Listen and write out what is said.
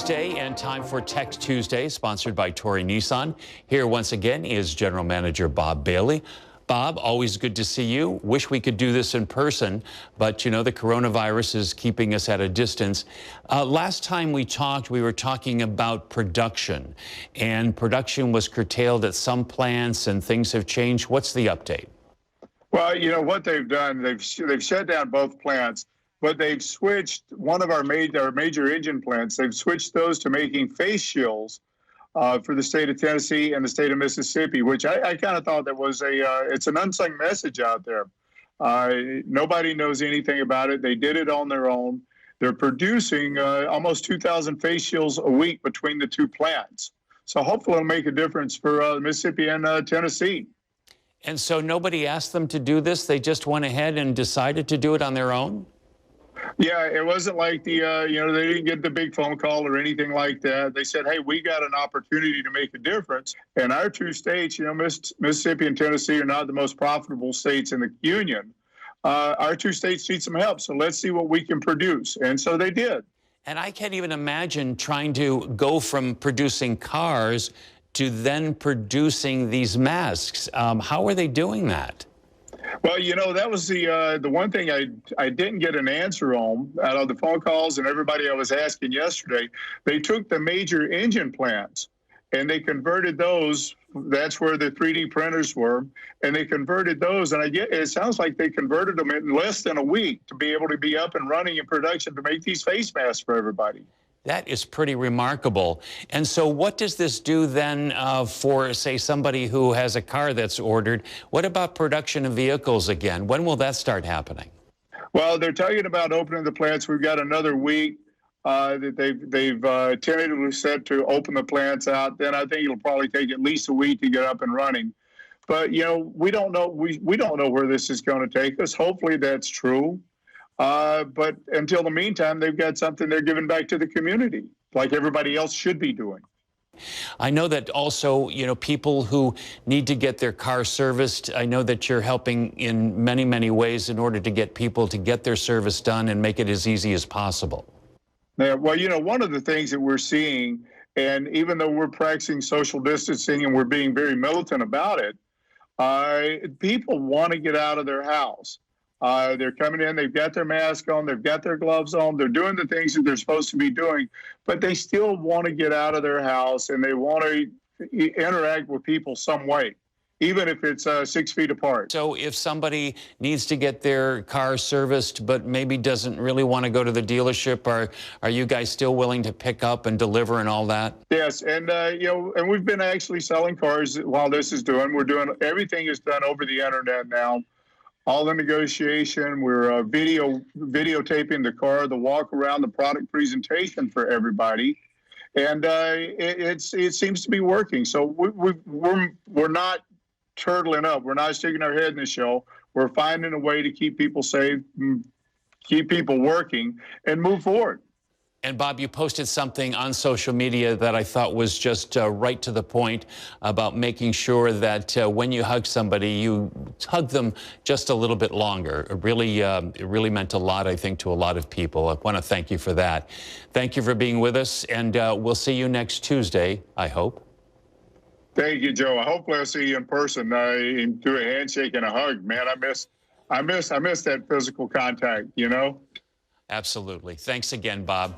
Tuesday and time for Tech Tuesday, sponsored by Tory Nissan. Here once again is General Manager Bob Bailey. Bob, always good to see you. Wish we could do this in person, but you know, the coronavirus is keeping us at a distance. Last time we talked, we were talking about production, and production was curtailed at some plants and things have changed. What's the update? Well, you know what they've done, they've shut down both plants, but they've switched one of our major engine plants. They've switched those to making face shields for the state of Tennessee and the state of Mississippi, which I kind of thought that was it's an unsung message out there. Nobody knows anything about it. They did it on their own. They're producing almost 2,000 face shields a week between the two plants. So hopefully it'll make a difference for Mississippi and Tennessee. And so nobody asked them to do this? They just went ahead and decided to do it on their own? Yeah, it wasn't like they didn't get the big phone call or anything like that. They said, hey, we got an opportunity to make a difference. And our two states, you know, Mississippi and Tennessee are not the most profitable states in the union. Our two states need some help. So let's see what we can produce. And so they did. And I can't even imagine trying to go from producing cars to then producing these masks. How are they doing that? Well, you know, that was the one thing I didn't get an answer on out of the phone calls and everybody I was asking yesterday. They took the major engine plants and they converted those. That's where the 3D printers were, and they converted those. And it sounds like they converted them in less than a week to be able to be up and running in production to make these face masks for everybody. That is pretty remarkable. And so what does this do then for, say, somebody who has a car that's ordered? What about production of vehicles again? When will that start happening? Well, they're talking about opening the plants. We've got another week that they've tentatively set to open the plants out. Then I think it'll probably take at least a week to get up and running. But, you know, we don't know. We don't know where this is going to take us. Hopefully that's true. But until the meantime, they've got something they're giving back to the community, like everybody else should be doing. I know that also, you know, people who need to get their car serviced, I know that you're helping in many, many ways in order to get people to get their service done and make it as easy as possible. Yeah, well, you know, one of the things that we're seeing, and even though we're practicing social distancing and we're being very militant about it, people want to get out of their house. They're coming in, they've got their mask on, they've got their gloves on, they're doing the things that they're supposed to be doing, but they still want to get out of their house and they want to interact with people some way, even if it's 6 feet apart. So if somebody needs to get their car serviced but maybe doesn't really want to go to the dealership, are you guys still willing to pick up and deliver and all that? Yes, and you know, and we've been actually selling cars while this is doing. Everything is done over the internet now. All the negotiation, we're videotaping the car, the walk around, the product presentation for everybody, and it seems to be working. So we're not turtling up. We're not sticking our head in the show. We're finding a way to keep people safe, keep people working, and move forward. And Bob, you posted something on social media that I thought was just right to the point about making sure that when you hug somebody, you hug them just a little bit longer. It really meant a lot, I think, to a lot of people. I want to thank you for that. Thank you for being with us, and we'll see you next Tuesday, I hope. Thank you, Joe. Hopefully I'll see you in person and do a handshake and a hug. Man, I miss that physical contact, you know? Absolutely. Thanks again, Bob.